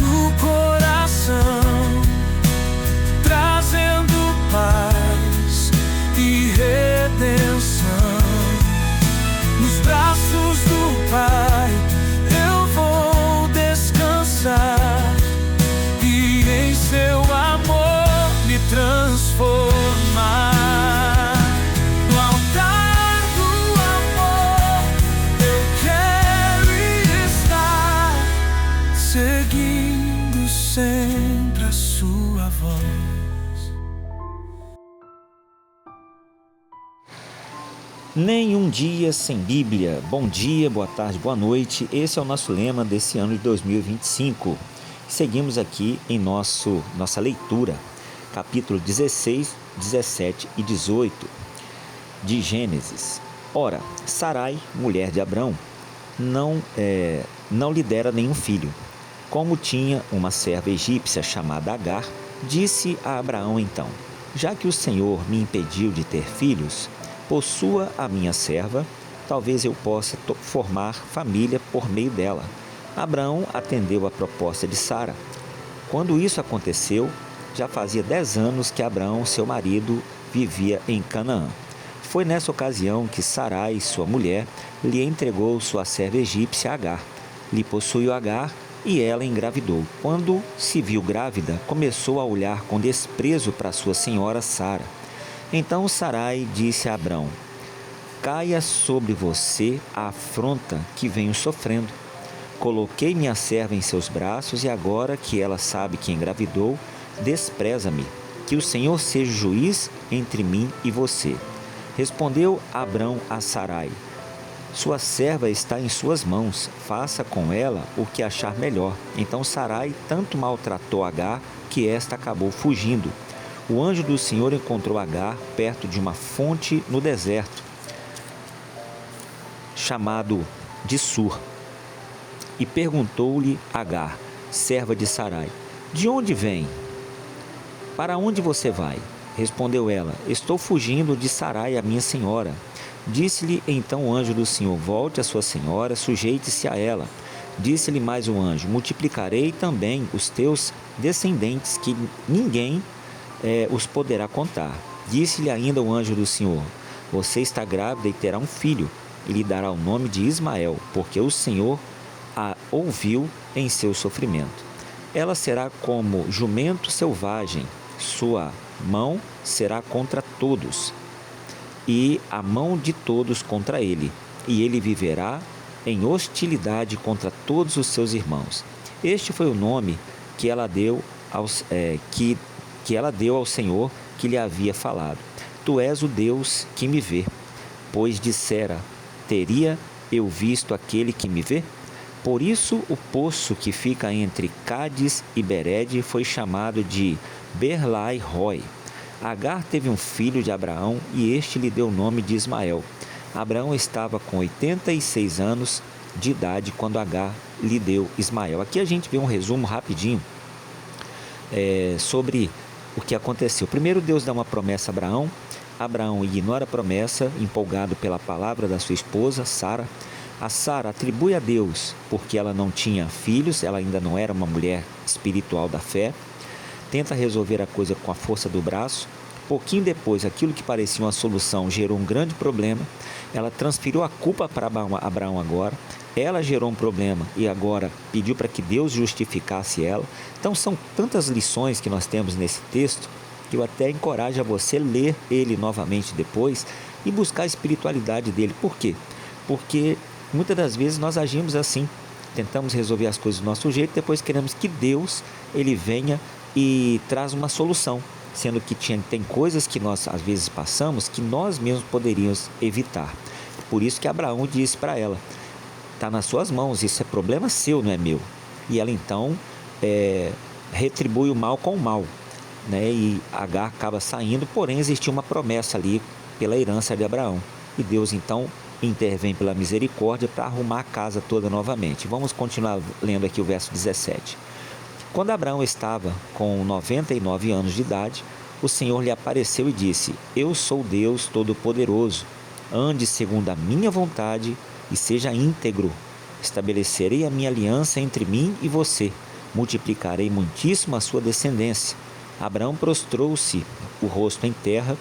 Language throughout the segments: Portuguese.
no coração, trazendo paz e redenção. Nos braços do Pai eu vou descansar e em seu amor me transformar. No altar do amor eu quero estar, seguindo sempre a sua voz. Nenhum dia sem Bíblia. Bom dia, boa tarde, boa noite. Esse é o nosso lema desse ano de 2025. Seguimos aqui em nossa leitura, capítulo 16, 17 e 18 de Gênesis. Ora, Sarai, mulher de Abrão, não lhe dera nenhum filho. Como tinha uma serva egípcia chamada Agar, disse a Abraão então: já que o Senhor me impediu de ter filhos, possua a minha serva, talvez eu possa formar família por meio dela. Abraão atendeu à proposta de Sara. Quando isso aconteceu, já fazia 10 anos que Abraão, seu marido, vivia em Canaã. Foi nessa ocasião que Sarai, sua mulher, lhe entregou sua serva egípcia Agar. Lhe possuiu Agar e ela engravidou. Quando se viu grávida, começou a olhar com desprezo para sua senhora Sara. Então Sarai disse a Abrão: caia sobre você a afronta que venho sofrendo. Coloquei minha serva em seus braços e agora que ela sabe que engravidou, despreza-me. Que o Senhor seja juiz entre mim e você. Respondeu Abrão a Sarai: sua serva está em suas mãos, faça com ela o que achar melhor. Então Sarai tanto maltratou Agar que esta acabou fugindo. O anjo do Senhor encontrou Agar perto de uma fonte no deserto, chamado de Sur, e perguntou-lhe Agar, serva de Sarai: de onde vem? Para onde você vai? Respondeu ela: estou fugindo de Sarai, a minha senhora. Disse-lhe então o anjo do Senhor: volte a sua senhora, sujeite-se a ela. Disse-lhe mais o anjo: multiplicarei também os teus descendentes, que ninguém os poderá contar. Disse-lhe ainda o anjo do Senhor: você está grávida e terá um filho, e lhe dará o nome de Ismael, porque o Senhor a ouviu em seu sofrimento. Ela será como jumento selvagem, sua mão será contra todos, e a mão de todos contra ele, e ele viverá em hostilidade contra todos os seus irmãos. Este foi o nome que ela deu ao Senhor que lhe havia falado: tu és o Deus que me vê. Pois dissera: teria eu visto aquele que me vê? Por isso o poço que fica entre Cádiz e Bered foi chamado de Berlai-Roi. Agar teve um filho de Abraão e este lhe deu o nome de Ismael. Abraão estava com 86 anos de idade quando Agar lhe deu Ismael. Aqui a gente vê um resumo rapidinho sobre o que aconteceu. Primeiro, Deus dá uma promessa a Abraão. Abraão ignora a promessa, empolgado pela palavra da sua esposa, Sara. A Sara atribui a Deus porque ela não tinha filhos, ela ainda não era uma mulher espiritual da fé. Tenta resolver a coisa com a força do braço. Pouquinho depois, aquilo que parecia uma solução gerou um grande problema. Ela transferiu a culpa para Abraão agora. Ela gerou um problema e agora pediu para que Deus justificasse ela. Então são tantas lições que nós temos nesse texto que eu até encorajo a você ler ele novamente depois e buscar a espiritualidade dele. Por quê? Porque muitas das vezes nós agimos assim, tentamos resolver as coisas do nosso jeito, depois queremos que Deus ele venha e traz uma solução, sendo que tem coisas que nós às vezes passamos que nós mesmos poderíamos evitar. Por isso que Abraão disse para ela: está nas suas mãos, isso é problema seu, não é meu. E ela então retribui o mal com o mal, né? E Agar acaba saindo, porém existia uma promessa ali pela herança de Abraão. E Deus então intervém pela misericórdia para arrumar a casa toda novamente. Vamos continuar lendo aqui o verso 17. Quando Abraão estava com 99 anos de idade, o Senhor lhe apareceu e disse: eu sou Deus Todo-Poderoso, ande segundo a minha vontade e seja íntegro. estabelecerei a minha aliança entre mim e você, multiplicarei muitíssimo a sua descendência. Abraão prostrou-se o rosto em terra,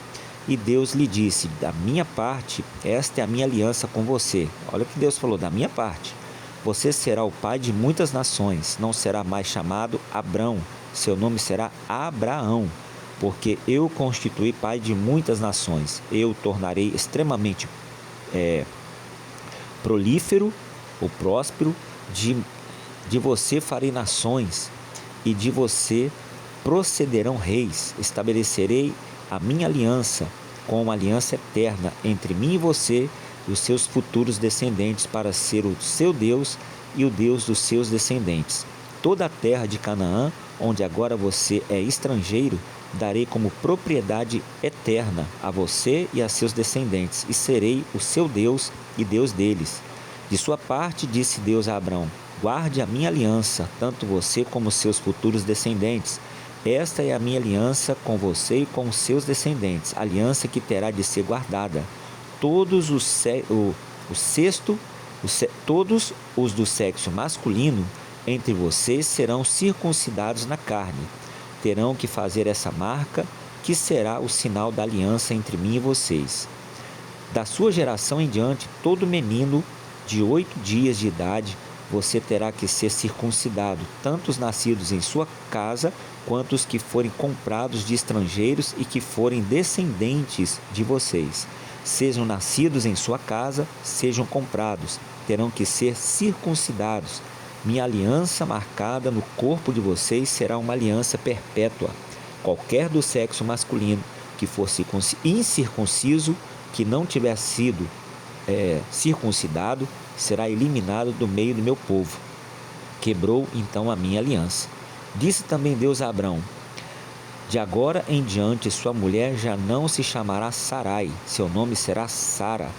e Deus lhe disse: da minha parte, esta é a minha aliança com você. Olha o que Deus falou: da minha parte. Você será o pai de muitas nações, não será mais chamado Abrão, seu nome será Abraão, porque eu constituí pai de muitas nações. Eu tornarei extremamente prolífero ou próspero, de você farei nações, e de você procederão reis. Estabelecerei a minha aliança, com uma aliança eterna entre mim e você e os seus futuros descendentes, para ser o seu Deus e o Deus dos seus descendentes. Toda a terra de Canaã, onde agora você é estrangeiro, darei como propriedade eterna a você e a seus descendentes, e serei o seu Deus e Deus deles. De sua parte, disse Deus a Abrão: guarde a minha aliança, tanto você como seus futuros descendentes. Esta é a minha aliança com você e com os seus descendentes, aliança que terá de ser guardada. Todos todos os do sexo masculino entre vocês serão circuncidados na carne. Terão que fazer essa marca, que será o sinal da aliança entre mim e vocês. Da sua geração em diante, todo menino de 8 dias de idade, você terá que ser circuncidado, tanto os nascidos em sua casa, quanto os que forem comprados de estrangeiros e que forem descendentes de vocês. Sejam nascidos em sua casa, sejam comprados, terão que ser circuncidados. Minha aliança marcada no corpo de vocês será uma aliança perpétua. Qualquer do sexo masculino que for incircunciso, que não tiver sido circuncidado, será eliminado do meio do meu povo. Quebrou então a minha aliança. Disse também Deus a Abrão: de agora em diante sua mulher já não se chamará Sarai, seu nome será Sara.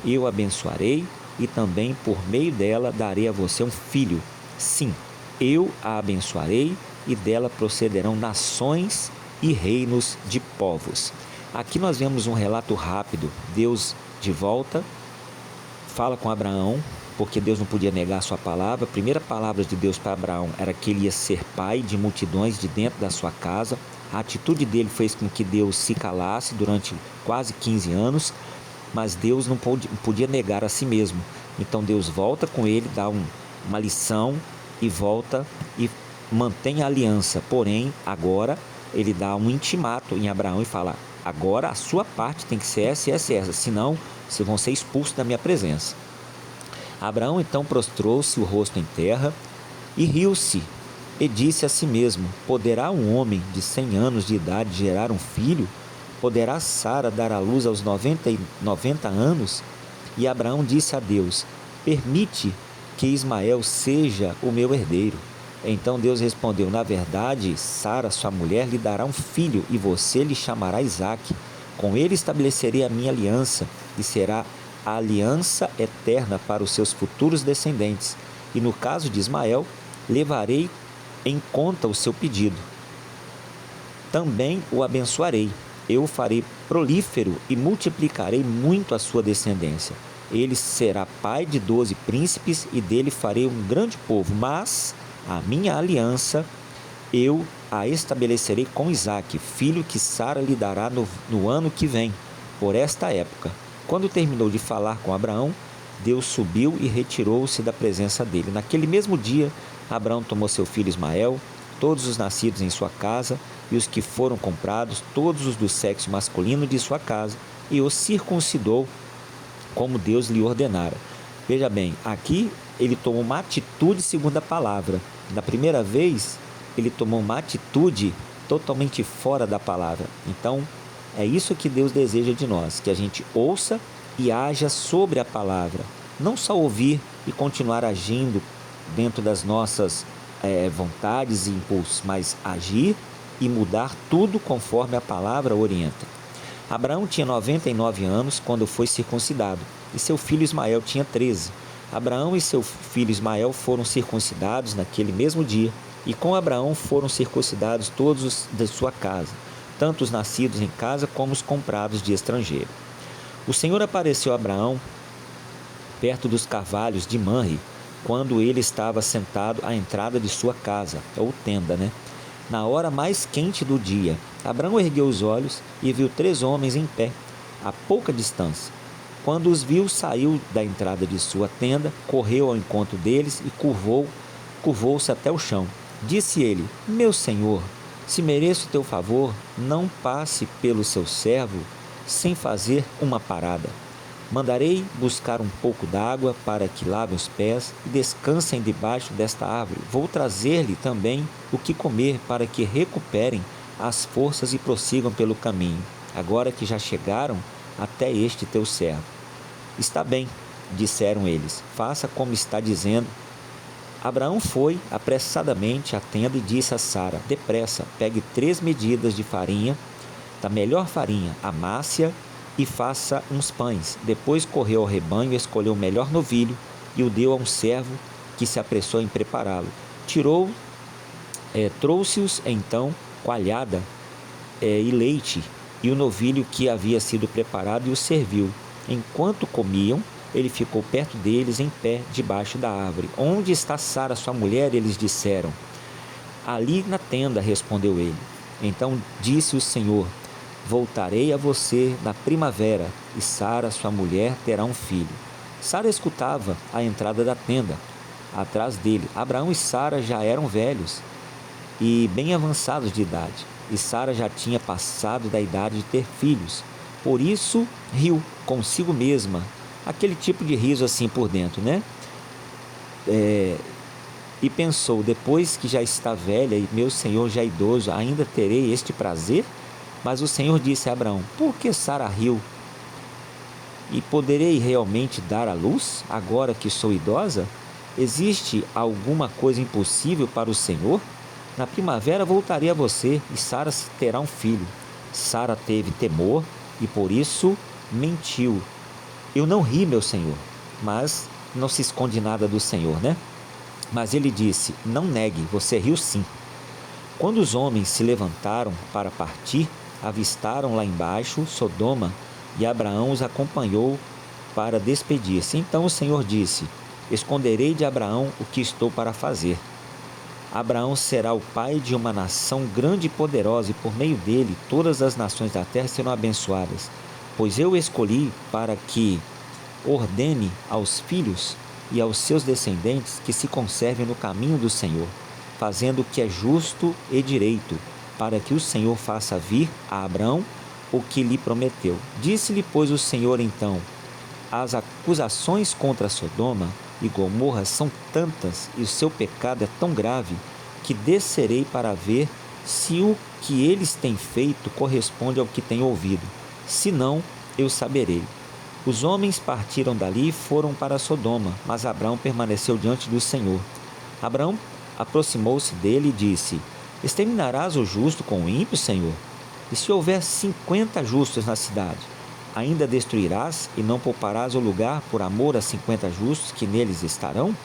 Eu a abençoarei e também por meio dela darei a você um filho. Sim, eu a abençoarei e dela procederão nações e reinos de povos. Aqui nós vemos um relato rápido. Deus de volta fala com Abraão, porque Deus não podia negar a sua palavra. A primeira palavra de Deus para Abraão era que ele ia ser pai de multidões de dentro da sua casa. A atitude dele fez com que Deus se calasse durante quase 15 anos, mas Deus não podia negar a si mesmo. Então Deus volta com ele, dá uma lição e volta e mantém a aliança. Porém, agora ele dá um intimato em Abraão e fala: agora a sua parte tem que ser essa e essa, senão vocês vão ser expulsos da minha presença. Abraão então prostrou-se o rosto em terra e riu-se e disse a si mesmo: poderá um homem de 100 anos de idade gerar um filho? Poderá Sara dar à luz aos 90 anos? E Abraão disse a Deus: permite que Ismael seja o meu herdeiro. Então Deus respondeu: na verdade, Sara, sua mulher, lhe dará um filho, e você lhe chamará Isaque. Com ele estabelecerei a minha aliança, e será a aliança eterna para os seus futuros descendentes. E no caso de Ismael, levarei em conta o seu pedido. Também o abençoarei. Eu o farei prolífero e multiplicarei muito a sua descendência. Ele será pai de 12 príncipes e dele farei um grande povo. Mas a minha aliança eu a estabelecerei com Isaque, filho que Sara lhe dará no ano que vem, por esta época. Quando terminou de falar com Abraão, Deus subiu e retirou-se da presença dele. Naquele mesmo dia, Abraão tomou seu filho Ismael, todos os nascidos em sua casa e os que foram comprados, todos os do sexo masculino de sua casa, e os circuncidou como Deus lhe ordenara. Veja bem, aqui ele tomou uma atitude segundo a palavra. Da primeira vez, ele tomou uma atitude totalmente fora da palavra. Então, é isso que Deus deseja de nós, que a gente ouça e haja sobre a palavra. Não só ouvir e continuar agindo dentro das nossas vontades e impulsos, mas agir e mudar tudo conforme a palavra orienta. Abraão tinha 99 anos quando foi circuncidado, e seu filho Ismael tinha 13. Abraão e seu filho Ismael foram circuncidados naquele mesmo dia, e com Abraão foram circuncidados todos os de sua casa, tanto os nascidos em casa como os comprados de estrangeiro. O Senhor apareceu a Abraão perto dos carvalhos de Manre, quando ele estava sentado à entrada de sua casa, ou tenda, né? Na hora mais quente do dia, Abraão ergueu os olhos e viu 3 homens em pé, a pouca distância. Quando os viu, saiu da entrada de sua tenda, correu ao encontro deles e curvou-se até o chão. Disse ele: Meu senhor, se mereço teu favor, não passe pelo seu servo sem fazer uma parada. Mandarei buscar um pouco d'água para que lavem os pés e descansem debaixo desta árvore. Vou trazer-lhe também o que comer para que recuperem as forças e prossigam pelo caminho, agora que já chegaram até este teu servo. Está bem, disseram eles, faça como está dizendo. Abraão foi apressadamente à tenda e disse a Sara: Depressa, pegue 3 medidas de farinha, da melhor farinha, amasse-a e faça uns pães. Depois correu ao rebanho, escolheu o melhor novilho e o deu a um servo que se apressou em prepará-lo. Trouxe-os então coalhada e leite e o novilho que havia sido preparado e o serviu. Enquanto comiam, ele ficou perto deles em pé debaixo da árvore. Onde está Sara, sua mulher? Eles disseram. Ali na tenda, respondeu ele. Então disse o Senhor: Voltarei a você na primavera, e Sara, sua mulher, terá um filho. Sara escutava a entrada da tenda, atrás dele. Abraão e Sara já eram velhos e bem avançados de idade, e Sara já tinha passado da idade de ter filhos. Por isso riu consigo mesma, aquele tipo de riso assim por dentro, né? E pensou: depois que já está velha e meu senhor já idoso, ainda terei este prazer? Mas o Senhor disse a Abraão: Por que Sara riu? E poderei realmente dar à luz, agora que sou idosa? Existe alguma coisa impossível para o Senhor? Na primavera voltarei a você, e Sara terá um filho. Sara teve temor, e por isso mentiu. Eu não ri, meu senhor. Mas não se esconde nada do Senhor, né? Mas ele disse: Não negue, você riu sim. Quando os homens se levantaram para partir, avistaram lá embaixo Sodoma, e Abraão os acompanhou para despedir-se. Então o Senhor disse: Esconderei de Abraão o que estou para fazer. Abraão será o pai de uma nação grande e poderosa, e por meio dele todas as nações da terra serão abençoadas. Pois eu o escolhi para que ordene aos filhos e aos seus descendentes que se conservem no caminho do Senhor, fazendo o que é justo e direito, para que o Senhor faça vir a Abraão o que lhe prometeu. Disse-lhe, pois, o Senhor então: As acusações contra Sodoma e Gomorra são tantas e o seu pecado é tão grave que descerei para ver se o que eles têm feito corresponde ao que tenho ouvido. Se não, eu saberei. Os homens partiram dali e foram para Sodoma, mas Abraão permaneceu diante do Senhor. Abraão aproximou-se dele e disse: Exterminarás o justo com o ímpio, Senhor? E se houver 50 justos na cidade, ainda destruirás e não pouparás o lugar por amor a 50 justos que neles estarão?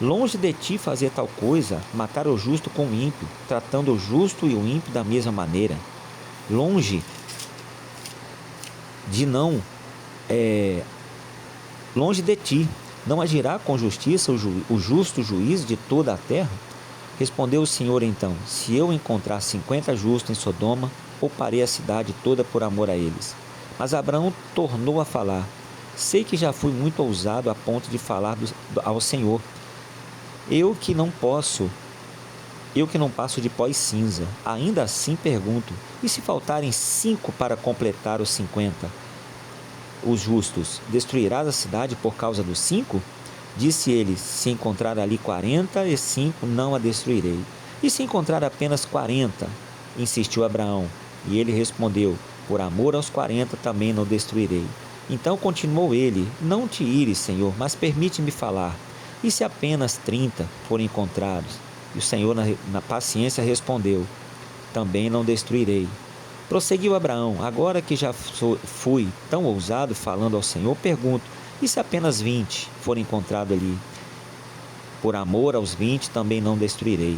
Longe de ti fazer tal coisa, matar o justo com o ímpio, tratando o justo e o ímpio da mesma maneira. Longe de ti, não agirá com justiça o justo juiz de toda a terra? Respondeu o Senhor então: Se eu encontrar 50 justos em Sodoma, pouparei a cidade toda por amor a eles. Mas Abraão tornou a falar: Sei que já fui muito ousado a ponto de falar ao Senhor. Eu que não passo de pó e cinza. Ainda assim pergunto: e se faltarem 5 para completar os 50? Os justos, destruirás a cidade por causa dos 5? Disse ele: Se encontrar ali 45, não a destruirei. E se encontrar apenas 40? Insistiu Abraão. E ele respondeu: Por amor aos 40 também não destruirei. Então continuou ele: Não te ires, Senhor, mas permite-me falar. E se apenas 30 forem encontrados? E o Senhor, na paciência, respondeu: Também não destruirei. Prosseguiu Abraão: Agora que já fui tão ousado falando ao Senhor, pergunto: E se apenas 20 forem encontrados ali? Por amor aos 20 também não destruirei.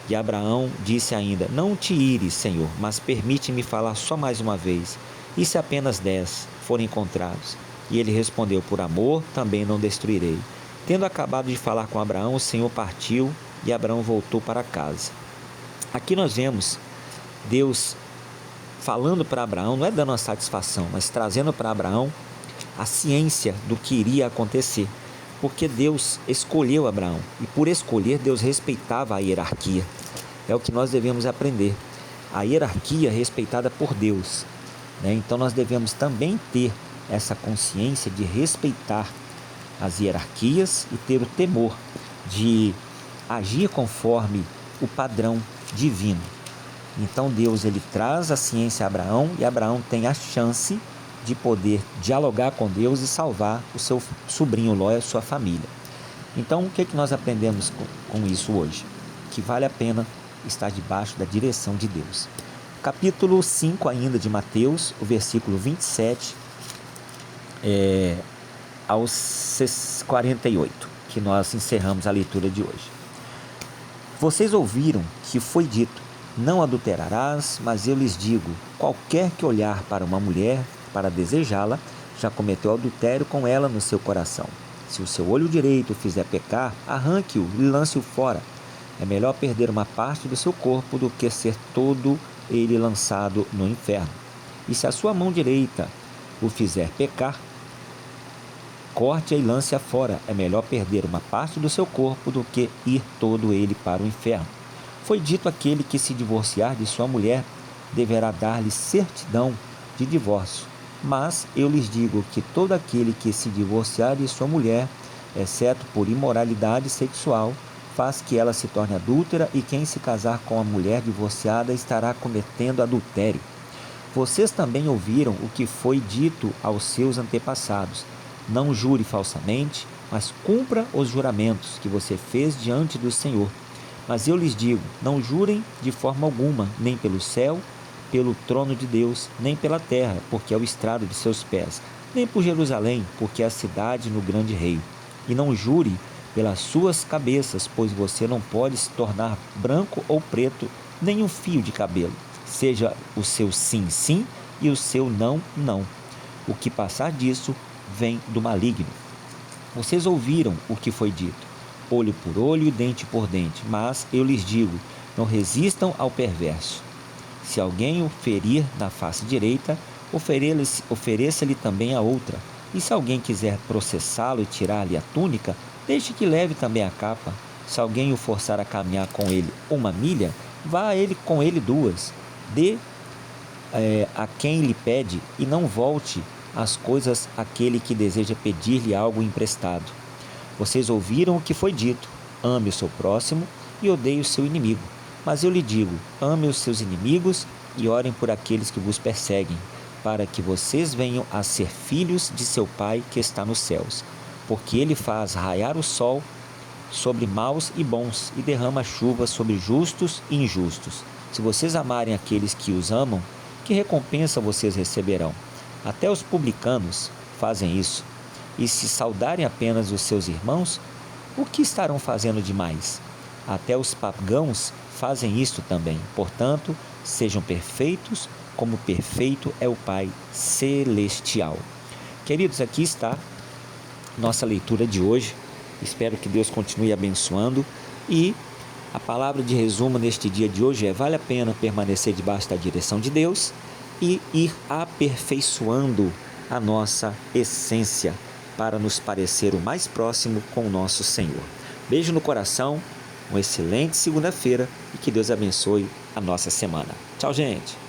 E Abraão disse ainda: Não te ires, Senhor, mas permite-me falar só mais uma vez. E se apenas 10 forem encontrados? E ele respondeu: Por amor também não destruirei. Tendo acabado de falar com Abraão, o Senhor partiu e Abraão voltou para casa. Aqui nós vemos Deus falando para Abraão, não é dando uma satisfação, mas trazendo para Abraão a ciência do que iria acontecer. Porque Deus escolheu Abraão e por escolher Deus respeitava a hierarquia. É o que nós devemos aprender. A hierarquia respeitada por Deus, né? Então nós devemos também ter essa consciência de respeitar as hierarquias e ter o temor de agir conforme o padrão divino. Então Deus ele traz a ciência a Abraão e Abraão tem a chance de poder dialogar com Deus e salvar o seu sobrinho Ló e a sua família. Então o que nós aprendemos com isso hoje? Que vale a pena estar debaixo da direção de Deus. Capítulo 5 ainda de Mateus, o versículo 27 aos 48, que nós encerramos a leitura de hoje. Vocês ouviram que foi dito, não adulterarás, mas eu lhes digo, qualquer que olhar para uma mulher para desejá-la, já cometeu adultério com ela no seu coração. Se o seu olho direito o fizer pecar, arranque-o e lance-o fora. É melhor perder uma parte do seu corpo do que ser todo ele lançado no inferno. E se a sua mão direita o fizer pecar, corte-a e lance-a fora. É melhor perder uma parte do seu corpo do que ir todo ele para o inferno. Foi dito aquele que se divorciar de sua mulher deverá dar-lhe certidão de divórcio. Mas eu lhes digo que todo aquele que se divorciar de sua mulher, exceto por imoralidade sexual, faz que ela se torne adúltera, e quem se casar com a mulher divorciada estará cometendo adultério. Vocês também ouviram o que foi dito aos seus antepassados: não jure falsamente, mas cumpra os juramentos que você fez diante do Senhor. Mas eu lhes digo, não jurem de forma alguma, nem pelo céu, pelo trono de Deus, nem pela terra, porque é o estrado de seus pés, nem por Jerusalém, porque é a cidade no grande rei. E não jure pelas suas cabeças, pois você não pode se tornar branco ou preto, nem um fio de cabelo. Seja o seu sim, sim, e o seu não, não. O que passar disso vem do maligno. Vocês ouviram o que foi dito, olho por olho e dente por dente, mas eu lhes digo, não resistam ao perverso. Se alguém o ferir na face direita, ofereça-lhe também a outra. E se alguém quiser processá-lo e tirar-lhe a túnica, deixe que leve também a capa. Se alguém o forçar a caminhar com ele 1 milha, vá a ele com ele 2. Dê a quem lhe pede e não volte as coisas àquele que deseja pedir-lhe algo emprestado. Vocês ouviram o que foi dito, ame o seu próximo e odeie o seu inimigo. Mas eu lhe digo, ame os seus inimigos e orem por aqueles que vos perseguem, para que vocês venham a ser filhos de seu Pai que está nos céus. Porque ele faz raiar o sol sobre maus e bons e derrama chuva sobre justos e injustos. Se vocês amarem aqueles que os amam, que recompensa vocês receberão? Até os publicanos fazem isso. E se saudarem apenas os seus irmãos, o que estarão fazendo demais? Até os pagãos fazem isto também. Portanto, sejam perfeitos, como perfeito é o Pai Celestial. Queridos, aqui está nossa leitura de hoje. Espero que Deus continue abençoando. E a palavra de resumo neste dia de hoje é: vale a pena permanecer debaixo da direção de Deus e ir aperfeiçoando a nossa essência para nos parecer o mais próximo com o nosso Senhor. Beijo no coração, uma excelente segunda-feira e que Deus abençoe a nossa semana. Tchau, gente!